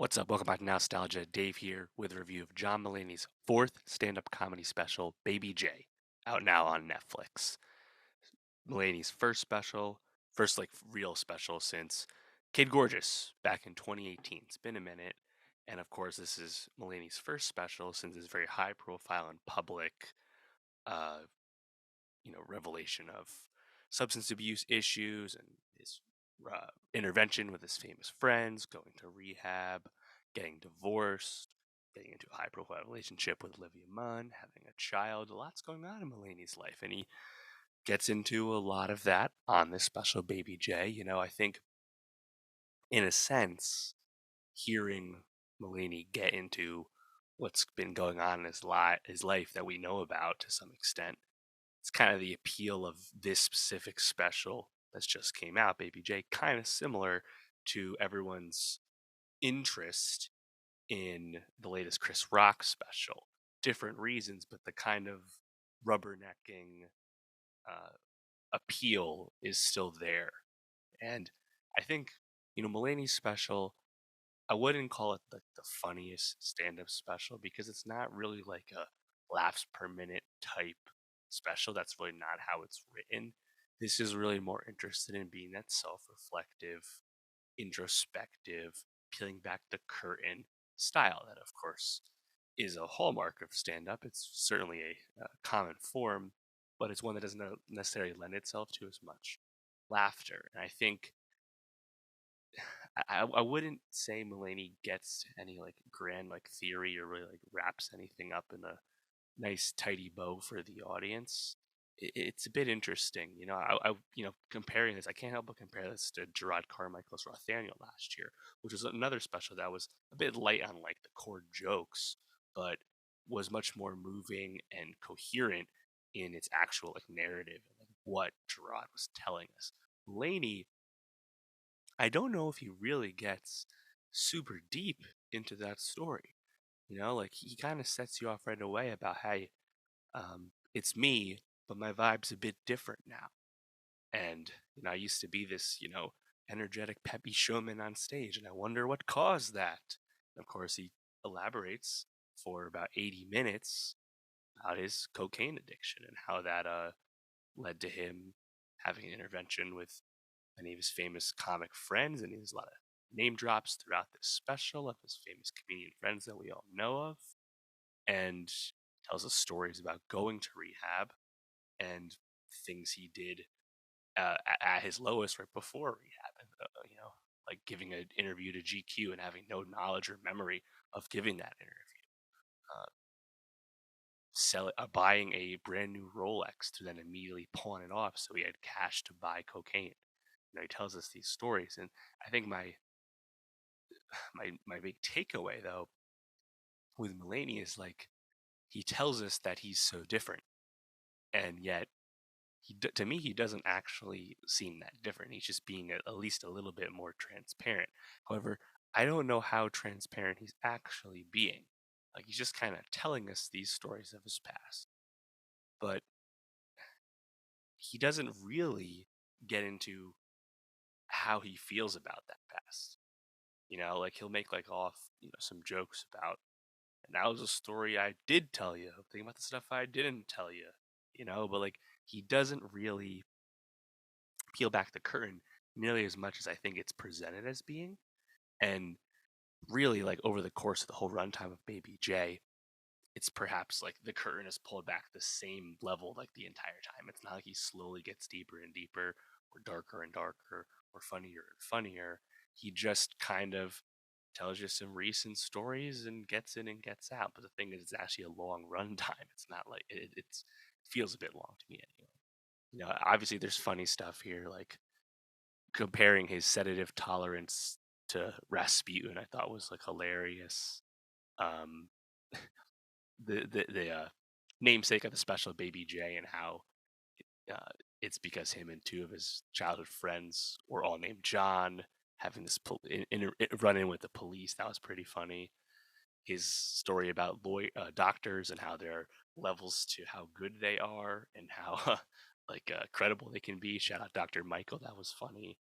What's up? Welcome back to Nowstalgia. Dave here with a review of John Mulaney's fourth stand-up comedy special, Baby J, out now on Netflix. Mulaney's first special, first real special since Kid Gorgeous back in 2018. It's been a minute, and of course this is Mulaney's first special since his very high-profile and public, uh, revelation of substance abuse issues and his intervention with his famous friends, going to rehab, getting divorced, getting into a high profile relationship with Olivia Munn, having a child. A lot's going on in Mulaney's life, and he gets into a lot of that on this special Baby J. I think, in a sense, hearing Mulaney get into what's been going on in his life that we know about to some extent, it's kind of the appeal of this specific special that's just came out, Baby J, kind of similar to everyone's interest in the latest Chris Rock special. Different reasons, but the kind of rubbernecking uh, appeal is still there. And I think, Mulaney's special, I wouldn't call it the funniest stand-up special because it's not really like a laughs per minute type special. That's really not how it's written. This is really more interested in being that self-reflective, introspective, peeling back the curtain style that, of course, is a hallmark of stand-up. It's certainly a common form, but it's one that doesn't necessarily lend itself to as much laughter. And I think I wouldn't say Mulaney gets any grand theory or really wraps anything up in a nice tidy bow for the audience. It's a bit interesting, comparing this. I can't help but compare this to Gerard Carmichael's Rothaniel last year, which was another special that was a bit light on the core jokes, but was much more moving and coherent in its actual narrative and what Gerard was telling us. Mulaney, I don't know if he really gets super deep into that story. He kind of sets you off right away about, hey, it's me, but my vibe's a bit different now. And, I used to be this, energetic, peppy showman on stage, and I wonder what caused that. And of course, he elaborates for about 80 minutes about his cocaine addiction and how that led to him having an intervention with many of his famous comic friends, and he has a lot of name drops throughout this special of his famous comedian friends that we all know of, and tells us stories about going to rehab and things he did at his lowest right before rehab, and like giving an interview to GQ and having no knowledge or memory of giving that interview. Uh, buying a brand new Rolex to then immediately pawn it off so he had cash to buy cocaine. He tells us these stories, and I think my big takeaway though with Mulaney is he tells us that he's so different, and yet to me he doesn't actually seem that different. He's just being at least a little bit more transparent. However, I don't know how transparent he's actually being. He's just kind of telling us these stories of his past, but he doesn't really get into how he feels about that past. He'll make off some jokes about, and that was a story I did tell you. Think about the stuff I didn't tell you. But he doesn't really peel back the curtain nearly as much as I think it's presented as being. And really, over the course of the whole runtime of Baby J, it's perhaps the curtain is pulled back the same level the entire time. It's not like he slowly gets deeper and deeper, or darker and darker, or funnier and funnier. He just kind of tells you some recent stories and gets in and gets out. But the thing is, it's actually a long run time. It's not it feels a bit long to me anyway. Obviously there's funny stuff here, like comparing his sedative tolerance to Rasputin. I thought was hilarious. Um, the namesake of the special, Baby J, and how uh, it's because him and two of his childhood friends were all named John, having this run in with the police. That was pretty funny. His story about doctors and how there are levels to how good they are and how credible they can be. Shout out Dr. Michael. That was funny.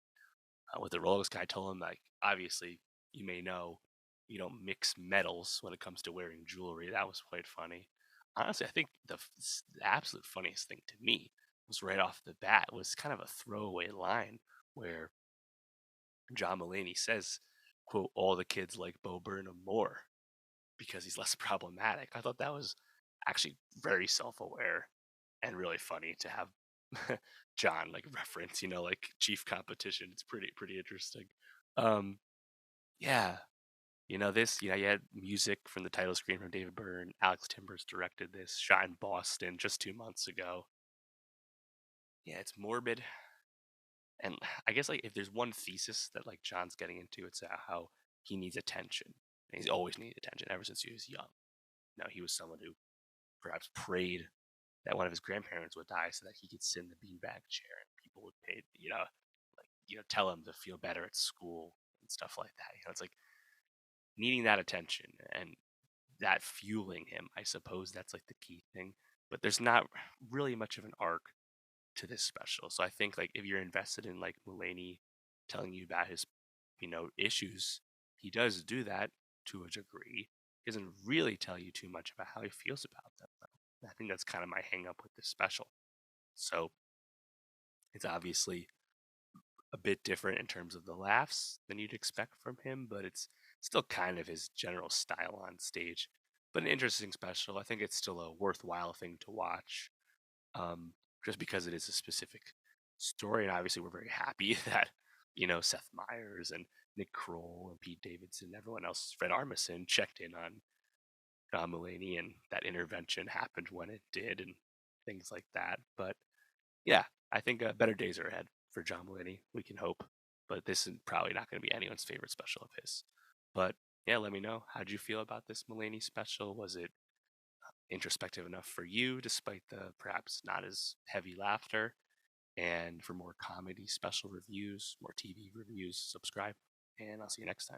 With the Rolex guy, told him obviously you may know mix metals when it comes to wearing jewelry. That was quite funny. Honestly, I think the absolute funniest thing to me was right off the bat was kind of a throwaway line where John Mulaney says, quote, all the kids like Bo Burnham more because he's less problematic. I thought that was actually very self-aware and really funny to have John like reference, like chief competition. It's pretty interesting. Um, yeah, you had music from the title screen from David Byrne. Alex Timbers directed this, shot in Boston just 2 months ago. Yeah, it's morbid, and I guess like if there's one thesis that like John's getting into, it's how he needs attention. And he's always needed attention ever since he was young. He was someone who perhaps prayed that one of his grandparents would die so that he could sit in the beanbag chair and people would pay, tell him to feel better at school and stuff like that. It's like needing that attention and that fueling him. I suppose that's like the key thing. But there's not really much of an arc to this special. So I think like if you're invested in like Mulaney telling you about his, issues, he does do that to a degree. He doesn't really tell you too much about how he feels about them, though. I think that's kind of my hang up with this special. So it's obviously a bit different in terms of the laughs than you'd expect from him, but it's still kind of his general style on stage. But an interesting special. I think it's still a worthwhile thing to watch, just because it is a specific story. And obviously, we're very happy that Seth Meyers and Nick Kroll and Pete Davidson, everyone else, Fred Armisen checked in on John Mulaney, and that intervention happened when it did, and things like that. But yeah, I think better days are ahead for John Mulaney. We can hope, but this is probably not going to be anyone's favorite special of his. But yeah, let me know, how did you feel about this Mulaney special? Was it introspective enough for you, despite the perhaps not as heavy laughter? And for more comedy special reviews, more TV reviews, subscribe, and I'll see you next time.